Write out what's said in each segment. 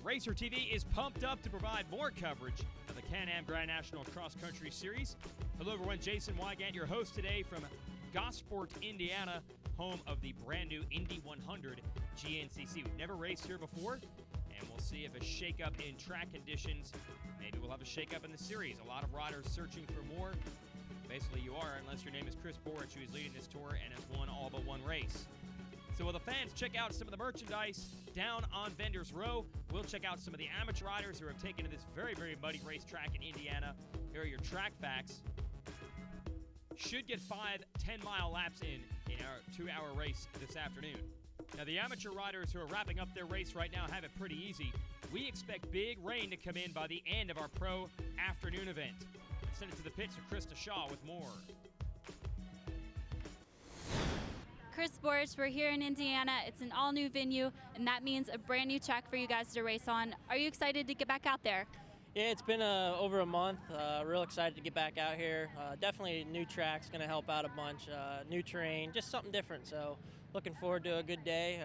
Racer TV is pumped up to provide more coverage of the Can-Am Grand National Cross Country Series. Hello everyone, Jason Wygant, your host today from Gosport, Indiana, home of the brand new Indy 100 GNCC. We've never raced here before, and we'll see if a shakeup in track conditions, maybe we'll have a shakeup in the series. A lot of riders searching for more. Basically you are, unless your name is Chris Borich, who is leading this tour and has won all but one race. So while the fans check out some of the merchandise down on Vendors Row, we'll check out some of the amateur riders who have taken to this very, very muddy racetrack in Indiana. Here are your track facts. Should get 5 10-mile laps in our 2-hour race this afternoon. Now, the amateur riders who are wrapping up their race right now have it pretty easy. We expect big rain to come in by the end of our pro afternoon event. Let's send it to the pits to Krista Shaw with more. Chris Borich, we're here in Indiana. It's an all-new venue, and that means a brand new track for you guys to race on. Are you excited to get back out there? Yeah, it's been over a month. Real excited to get back out here. Definitely new track's going to help out a bunch. New terrain, just something different. So looking forward to a good day.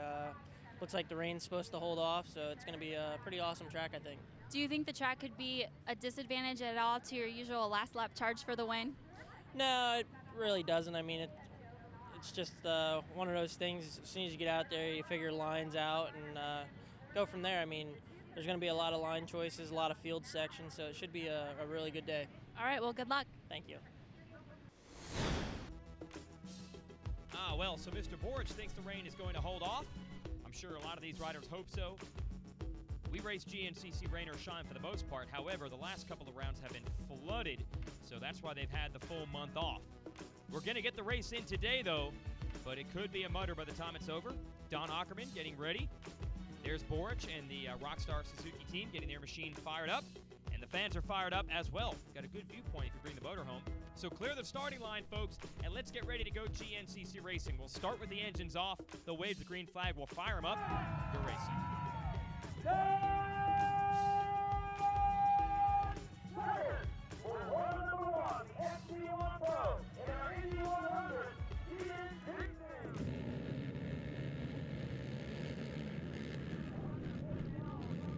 Looks like the rain's supposed to hold off, so it's going to be a pretty awesome track, I think. Do you think the track could be a disadvantage at all to your usual last lap charge for the win? No, it really doesn't. I mean, it's just one of those things. As soon as you get out there, you figure lines out and go from there. I mean, there's going to be a lot of line choices, a lot of field sections, so it should be a really good day. All right, well, good luck. Thank you. Well, so Mr. Borich thinks the rain is going to hold off. I'm sure a lot of these riders hope so. We race GNCC rain or shine for the most part. However, the last couple of rounds have been flooded, so that's why they've had the full month off. We're going to get the race in today, though, but it could be a mutter by the time it's over. Don Ackerman getting ready. There's Borich and the Rockstar Suzuki team getting their machine fired up, and the fans are fired up as well. Got a good viewpoint if you bring the motor home. So clear the starting line, folks, and let's get ready to go GNCC racing. We'll start with the engines off. They'll wave the green flag. We'll fire them up. Go racing.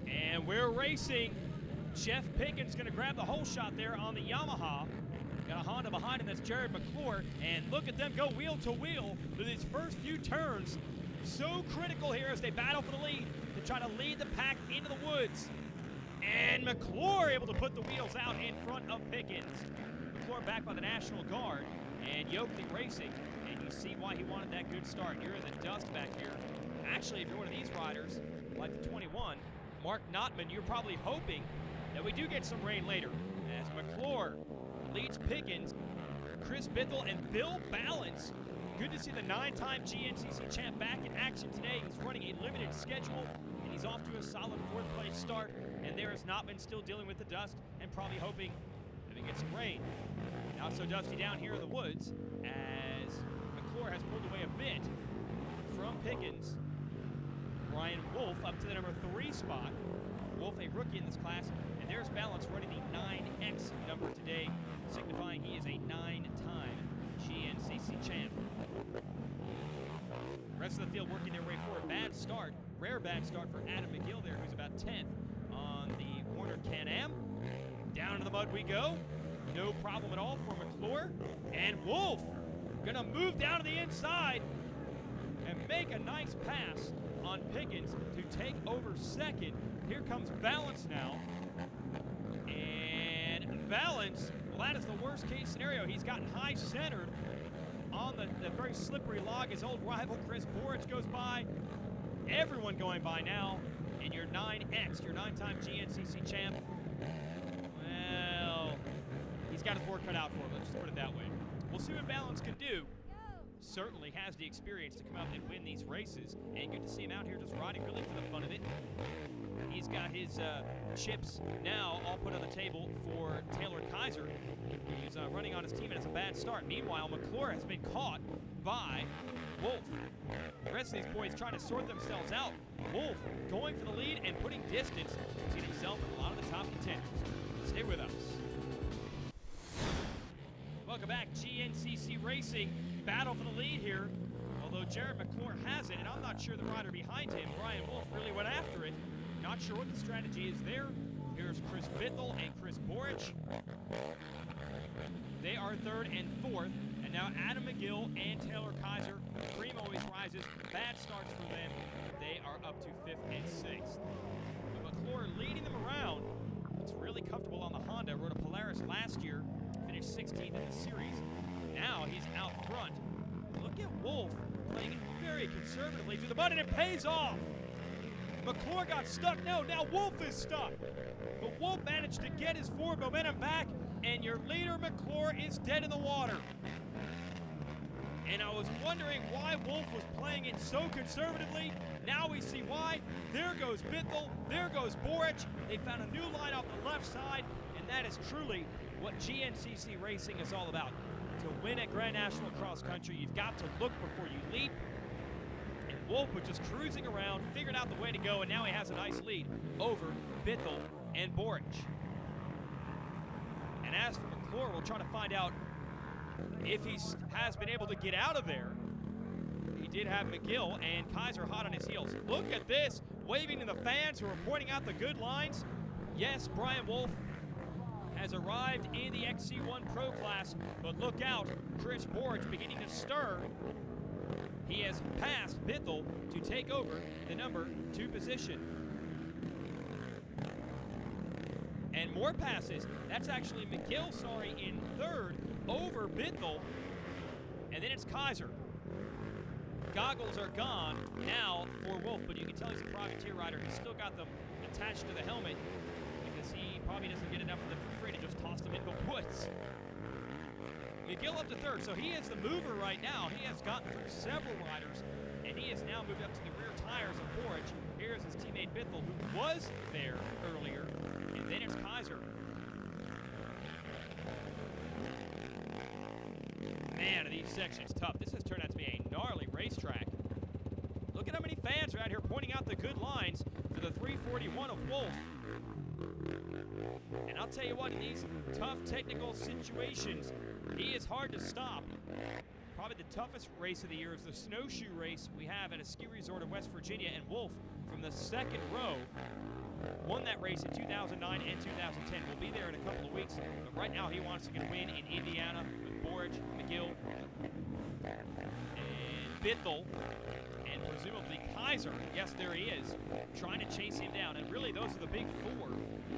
And we're racing. Jeff Pickens going to grab the whole shot there on the Yamaha. Got a Honda behind him, that's Jared McClure. And look at them go wheel to wheel through these first few turns. So critical here as they battle for the lead to try to lead the pack into the woods. And McClure able to put the wheels out in front of Pickens. McClure back by the National Guard and Yoakley Racing. And you see why he wanted that good start. You're in the dust back here. Actually, if you're one of these riders, like the 21, Mark Notman, you're probably hoping that we do get some rain later as McClure leads Pickens. Chris Bithell and Bill Balance. Good to see the 9-time GNCC champ back in action today. He's running a limited schedule, and he's off to a solid 4th place start. And there is Notman still dealing with the dust and probably hoping that we get some rain. Not so dusty down here in the woods as McClure has pulled away a bit from Pickens. Brian Wolf up to the number 3 spot. Wolf, a rookie in this class, and there's Balance running the 9X number today, signifying he is a 9-time GNCC champ. The rest of the field working their way forward. Bad start, rare bad start for Adam McGill there, who's about 10th on the Warner Can-Am. Down into the mud we go. No problem at all for McClure. And Wolf gonna move down to the inside and make a nice pass on Pickens to take over second. Here comes Balance now. And Balance, well, that is the worst case scenario. He's gotten high centered on the very slippery log. His old rival Chris Borich goes by. Everyone going by now. And your 9X, your 9-time GNCC champ, well, he's got his work cut out for him. Let's just put it that way. We'll see what Balance can do. Certainly has the experience to come out and win these races, and good to see him out here just riding really for the fun of it. He's got his chips now all put on the table for Taylor Kaiser. He's running on his team and it's a bad start. Meanwhile, McClure has been caught by Wolf. The rest of these boys trying to sort themselves out. Wolf going for the lead and putting distance between himself and a lot of the top contenders. Stay with us. Welcome back, GNCC Racing. Battle for the lead here, although Jared McClure has it, and I'm not sure the rider behind him, Brian Wolf, really went after it. Not Not sure what the strategy is there. Here's Chris Bithell and Chris Borich. They are third and fourth. And now Adam McGill and Taylor Kaiser. Cream always rises. Bad starts for them. They are up to fifth and sixth. But McClure leading them around. Looks really comfortable on the Honda. Rode a Polaris last year. Finished 16th in the series. Now he's out front. Look at Wolf playing it very conservatively through the mud, and it pays off. McClure got stuck. No, now Wolf is stuck. But Wolf managed to get his forward momentum back, and your leader, McClure, is dead in the water. And I was wondering why Wolf was playing it so conservatively. Now we see why. There goes Bithell. There goes Borich. They found a new line off the left side, and that is truly what GNCC racing is all about. To win at Grand National Cross Country, you've got to look before you leap. And Wolf was just cruising around, figured out the way to go, and now he has a nice lead over Bithell and Borich. And as for McClure, we'll try to find out if he has been able to get out of there. He did have McGill and Kaiser hot on his heels. Look at this, waving to the fans who are pointing out the good lines. Yes, Brian Wolf has arrived in the XC1 Pro class, but look out, Chris Borich beginning to stir. He has passed Bithell to take over the number 2 position. And more passes. That's actually McGill, in third over Bithell. And then it's Kaiser. Goggles are gone now for Wolf, but you can tell he's a privateer rider. He's still got them attached to the helmet because he probably doesn't get enough of them for free to just toss them in the woods. McGill up to third, so he is the mover right now. He has gotten through several riders, and he has now moved up to the rear tires of Borich. Here's his teammate Bithell, who was there earlier, and then it's Kaiser. Man, are these sections tough. This has turned out to be a gnarly racetrack. Look at how many fans are out here pointing out the good lines for the 341 of Wolf. And I'll tell you what, in these tough technical situations, he is hard to stop. Probably the toughest race of the year is the snowshoe race we have at a ski resort in West Virginia, and Wolf from the second row won that race in 2009 and 2010. We'll be there in a couple of weeks, but right now he wants to get a win in Indiana with Borich, McGill, and Bithell, and presumably Kaiser. Yes, there he is, trying to chase him down. And really, those are the big 4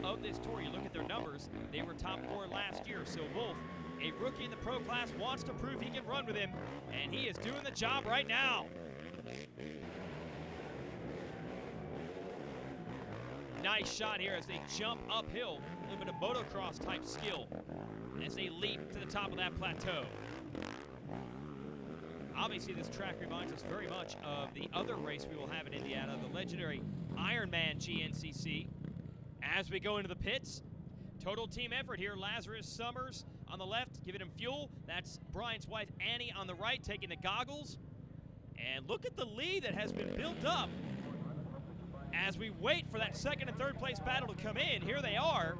of this tour. You look at their numbers, they were top 4 last year. So Wolf, a rookie in the pro class, wants to prove he can run with him, and he is doing the job right now. Nice shot here as they jump uphill. A little bit of motocross type skill as they leap to the top of that plateau. Obviously, this track reminds us very much of the other race we will have in Indiana, the legendary Ironman GNCC. As we go into the pits, total team effort here. Lazarus Summers on the left, giving him fuel. That's Brian's wife, Annie, on the right, taking the goggles. And look at the lead that has been built up. As we wait for that second and third place battle to come in, here they are.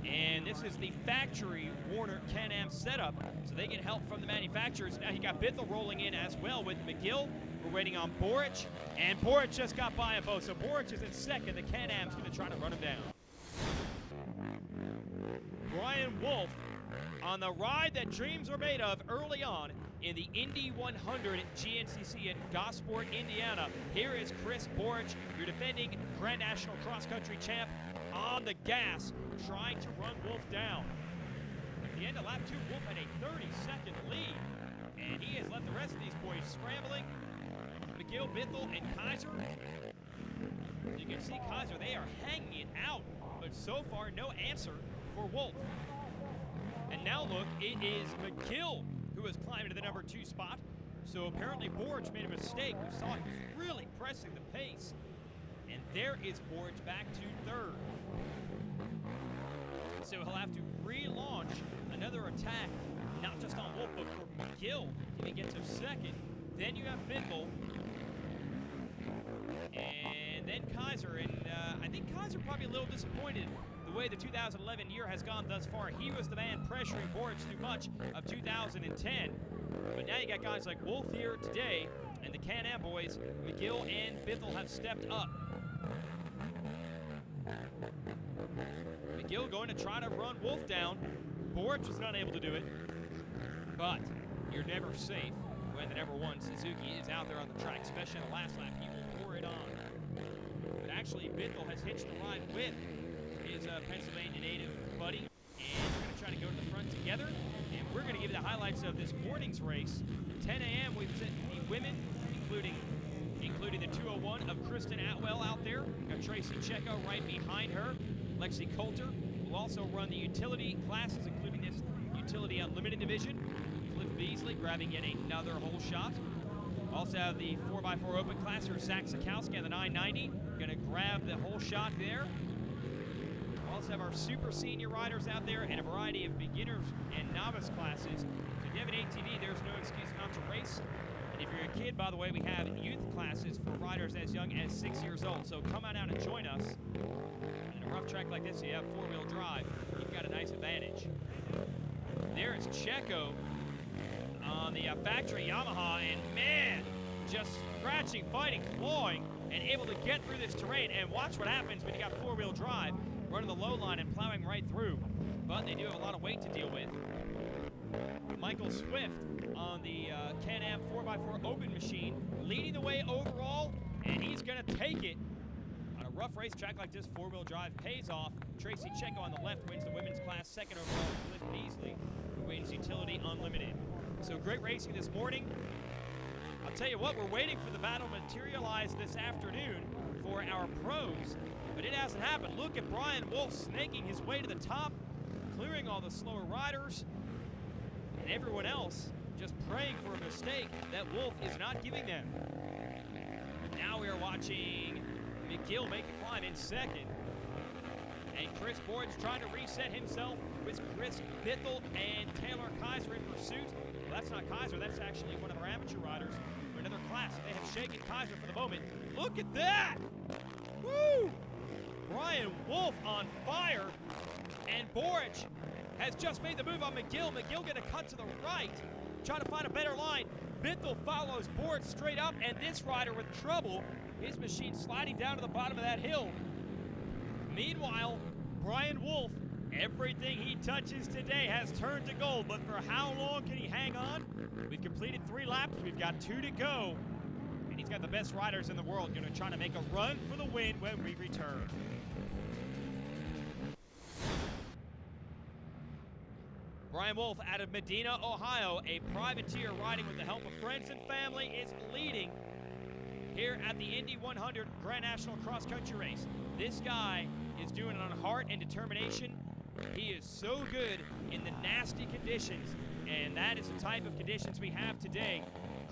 And this is the factory Warner Can-Am setup, so they get help from the manufacturers. Now you got Bithell rolling in as well with McGill. We're waiting on Borich, and Borich just got by them both. So Borich is in second. The Can-Am's going to try to run him down. Brian Wolf on the ride that dreams were made of early on in the Indy 100 GNCC in Gosport, Indiana. Here is Chris Borich, your defending Grand National Cross Country champ, on the gas, trying to run Wolf down. At the end of lap 2, Wolf had a 30-second lead, and he has let the rest of these boys scrambling. McGill, Bithell, and Kaiser. You can see Kaiser, they are hanging it out, but so far no answer for Wolf. And now look, it is McGill who has climbed to the number 2 spot. So apparently Borich made a mistake. We saw he was really pressing the pace. And there is Borich back to third. So he'll have to relaunch another attack, not just on Wolf, but for McGill if he gets to second. Then you have Bithell. And then Kaiser. And I think Kaiser probably a little disappointed the way the 2011 year has gone thus far. He was the man pressuring Borich through much of 2010. But now you got guys like Wolf here today, and the Can-Am boys, McGill and Bithell, have stepped up. McGill going to try to run Wolf down. Borch was not able to do it. But you're never safe when the number 1 Suzuki is out there on the track, especially on the last lap. He will pour it on. But actually, Bithell has hitched the ride with his Pennsylvania native buddy. And we're going to try to go to the front together. And we're going to give you the highlights of this morning's race. At 10 a.m., we've sent the women, including the 201 of Kristen Atwell out there. We've got Tracy Checo right behind her. Lexi Coulter will also run the utility classes, including this utility unlimited division. Cliff Beasley grabbing yet another whole shot. Also have the 4x4 open classer, Zach Sikowski on the 990. Going to grab the whole shot there. Also have our super senior riders out there and a variety of beginners and novice classes. So if you have an ATV, there's no excuse not to race. And if you're a kid, by the way, we have youth classes for riders as young as 6 years old. So come on out and join us. And in a rough track like this, you have four-wheel drive. You've got a nice advantage. There is Checo on the factory Yamaha, and man, just scratching, fighting, clawing, and able to get through this terrain. And watch what happens when you got four-wheel drive, running the low line and plowing right through. But they do have a lot of weight to deal with. Michael Swift on the Can-Am 4x4 open machine, leading the way overall, and he's going to take it. On a rough racetrack like this, four-wheel drive pays off. Tracy Checo on the left wins the women's class, second overall, Cliff Beasley, who wins utility unlimited. So great racing this morning. I'll tell you what, we're waiting for the battle to materialize this afternoon for our pros, but it hasn't happened. Look at Brian Wolf snaking his way to the top, clearing all the slower riders, and everyone else just praying for a mistake that Wolf is not giving them. Now we are watching McGill make the climb in second, and Chris Board's trying to reset himself with Chris Bithell and Taylor Kaiser in pursuit. Well, that's not Kaiser, that's actually one of our amateur riders for another class. They have shaken Kaiser for the moment. Look at that! Woo! Brian Wolf on fire, and Borich has just made the move on McGill. McGill going to cut to the right, trying to find a better line. Bithell follows Borich straight up, and this rider with trouble. His machine sliding down to the bottom of that hill. Meanwhile, Brian Wolf, everything he touches today has turned to gold, but for how long can he hang on? We've completed 3 laps, we've got 2 to go, and he's got the best riders in the world going to try to make a run for the win when we return. Brian Wolf out of Medina, Ohio, a privateer riding with the help of friends and family, is leading here at the Indy 100 Grand National Cross Country Race. This guy is doing it on heart and determination. He is so good in the nasty conditions, and that is the type of conditions we have today.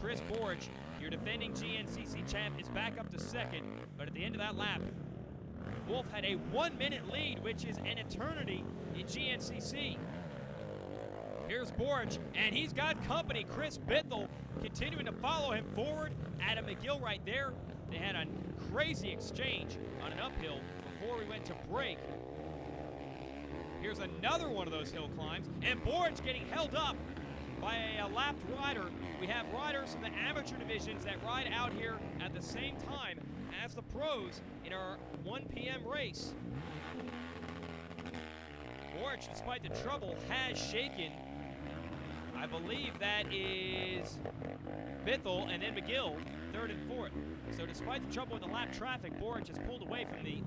Chris Borch, your defending GNCC champ, is back up to second, but at the end of that lap, Wolf had a 1-minute lead, which is an eternity in GNCC. Here's Borch, and he's got company. Chris Bithell continuing to follow him forward. Adam McGill right there. They had a crazy exchange on an uphill before we went to break. Here's another one of those hill climbs, and Borch getting held up by a lapped rider. We have riders from the amateur divisions that ride out here at the same time as the pros in our 1 p.m. race. Borch, despite the trouble, has shaken. I believe that is Bithell and then McGill, third and fourth. So despite the trouble with the lap traffic, Borch has pulled away from the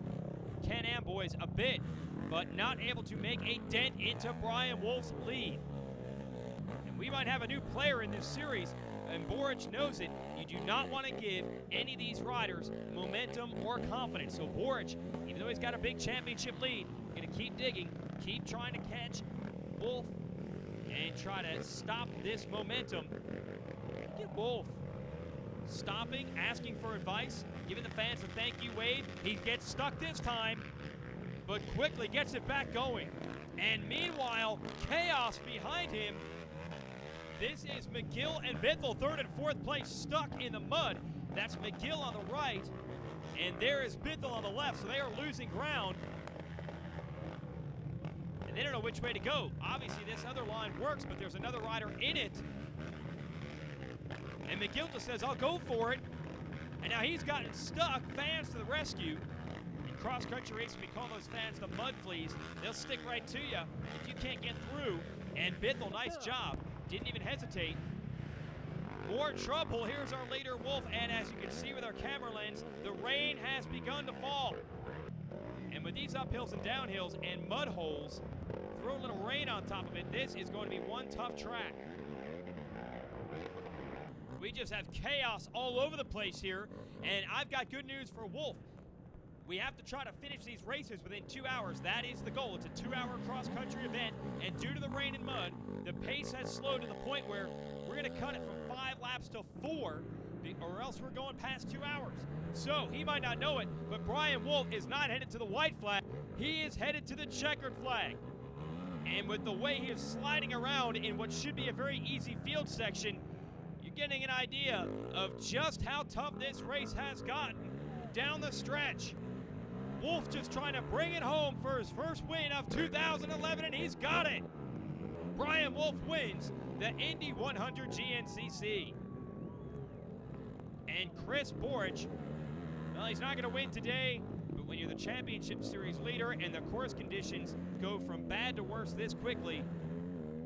Can-Am boys a bit, but not able to make a dent into Brian Wolf's lead. And we might have a new player in this series, and Borch knows it. You do not want to give any of these riders momentum or confidence. So Borch, even though he's got a big championship lead, going to keep digging, keep trying to catch Wolf, and try to stop this momentum. Get Wolf stopping, asking for advice, giving the fans a thank you wave. He gets stuck this time, but quickly gets it back going. And meanwhile, chaos behind him. This is McGill and Bithell, third and fourth place, stuck in the mud. That's McGill on the right, and there is Bithell on the left, so they are losing ground. And they don't know which way to go. Obviously, this other line works, but there's another rider in it. And McGill just says, I'll go for it. And now he's gotten stuck. Fans to the rescue. And cross-country racing, we call those fans the mud fleas. They'll stick right to you if you can't get through. And Bithell, nice job. Didn't even hesitate. More trouble. Here's our leader, Wolf. And as you can see with our camera lens, the rain has begun to fall. And with these uphills and downhills and mud holes, throw a little rain on top of it, this is going to be one tough track. We just have chaos all over the place here, and I've got good news for Wolf. We have to try to finish these races within 2 hours. That is the goal. It's a 2-hour cross-country event, and due to the rain and mud, the pace has slowed to the point where we're going to cut it from 5 laps to 4, or else we're going past 2 hours. So he might not know it, but Brian Wolf is not headed to the white flag. He is headed to the checkered flag. And with the way he is sliding around in what should be a very easy field section, you're getting an idea of just how tough this race has gotten down the stretch. Wolf just trying to bring it home for his first win of 2011, and he's got it. Brian Wolf wins the Indy 100 GNCC. And Chris Borich, well, he's not going to win today, but when you're the championship series leader and the course conditions go from bad to worse this quickly,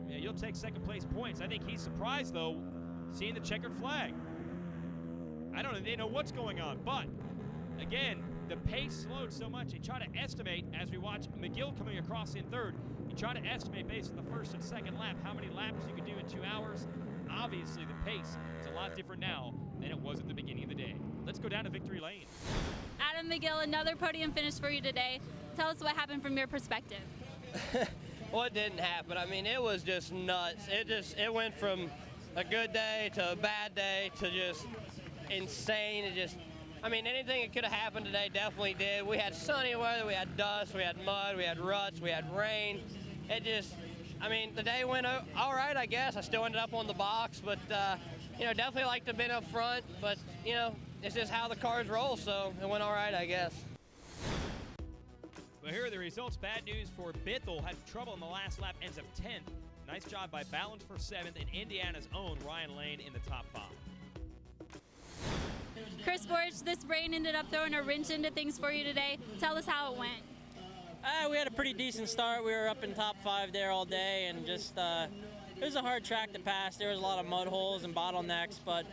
yeah, you'll take second place points. I think he's surprised, though, seeing the checkered flag. I don't know, they know what's going on, but again, the pace slowed so much. They try to estimate, as we watch McGill coming across in third, you try to estimate based on the first and second lap how many laps you could do in 2 hours. Obviously, the pace is a lot different now than it was at the beginning of the day. Let's go down to victory lane. Adam McGill, another podium finish for you today. Tell us what happened from your perspective. Well, it didn't happen. I mean, it was just nuts. It went from a good day to a bad day to just insane. I mean, anything that could have happened today definitely did. We had sunny weather, we had dust, we had mud, we had ruts, we had rain. I mean, the day went all right, I guess. I still ended up on the box, but, definitely like to have been up front. But, it's just how the cars roll, so it went all right, I guess. Well, here are the results. Bad news for Bithell. Had trouble in the last lap, ends up 10th. Nice job by Balance for 7th, and Indiana's own Ryan Lane in the top 5. Chris Borich, this rain ended up throwing a wrench into things for you today. Tell us how it went. We had a pretty decent start. We were up in top 5 there all day, and just it was a hard track to pass. There was a lot of mud holes and bottlenecks, but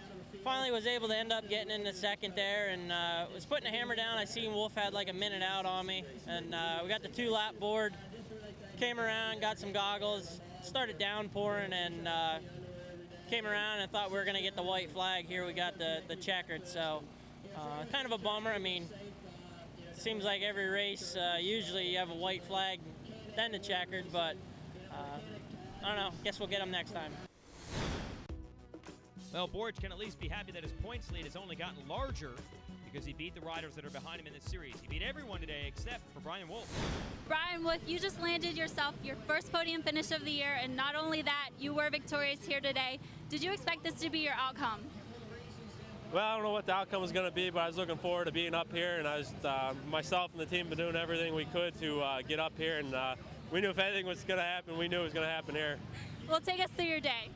finally was able to end up getting into second there, and was putting a hammer down. I seen Wolf had like a minute out on me, and we got the 2-lap board, came around, got some goggles, started downpouring, and came around and thought we were going to get the white flag. Here we got the checkered, so kind of a bummer. I mean, it seems like every race, usually you have a white flag, then the checkered, but I don't know. Guess we'll get them next time. Well, Borich can at least be happy that his points lead has only gotten larger because he beat the riders that are behind him in this series. He beat everyone today except for Brian Wolf. Brian Wolf, you just landed yourself your first podium finish of the year, and not only that, you were victorious here today. Did you expect this to be your outcome? Well, I don't know what the outcome was going to be, but I was looking forward to being up here, and I was myself and the team have been doing everything we could to get up here, and we knew if anything was going to happen, we knew it was going to happen here. Well, take us through your day.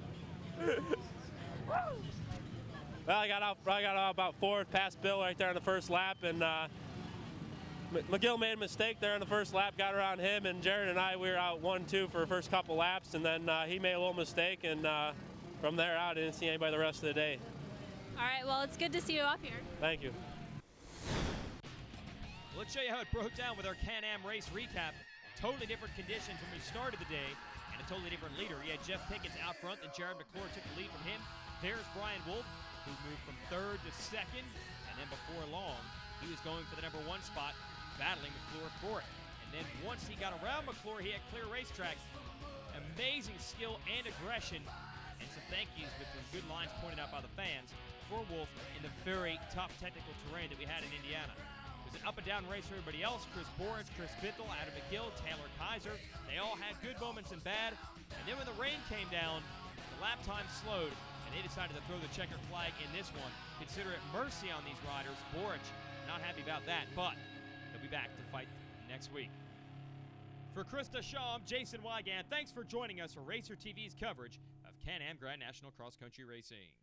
Well, I got out about 4th, past Bill right there on the first lap, and McGill made a mistake there on the first lap, got around him, and Jared and I, we were out 1-2 for the first couple laps, and then he made a little mistake, and from there out, I didn't see anybody the rest of the day. All right, well, it's good to see you up here. Thank you. Let's show you how it broke down with our Can-Am race recap. Totally different conditions when we started the day, and a totally different leader. We had Jeff Pickens out front, then Jared McClure took the lead from him. There's Brian Wolf, who moved from 3rd to 2nd, and then before long, he was going for the number 1 spot, battling McClure for it. And then once he got around McClure, he had clear racetrack. Amazing skill and aggression, and some thank yous with some good lines pointed out by the fans for Wolf in the very tough technical terrain that we had in Indiana. It was an up and down race for everybody else. Chris Borich, Chris Bithell, Adam McGill, Taylor Kaiser. They all had good moments and bad. And then when the rain came down, the lap time slowed, and they decided to throw the checkered flag in this one. Consider it mercy on these riders. Borich not happy about that, but they'll be back to fight next week. For Krista Shaw, I'm Jason Wygant. Thanks for joining us for Racer TV's coverage of Can-Am Grand National Cross Country Racing.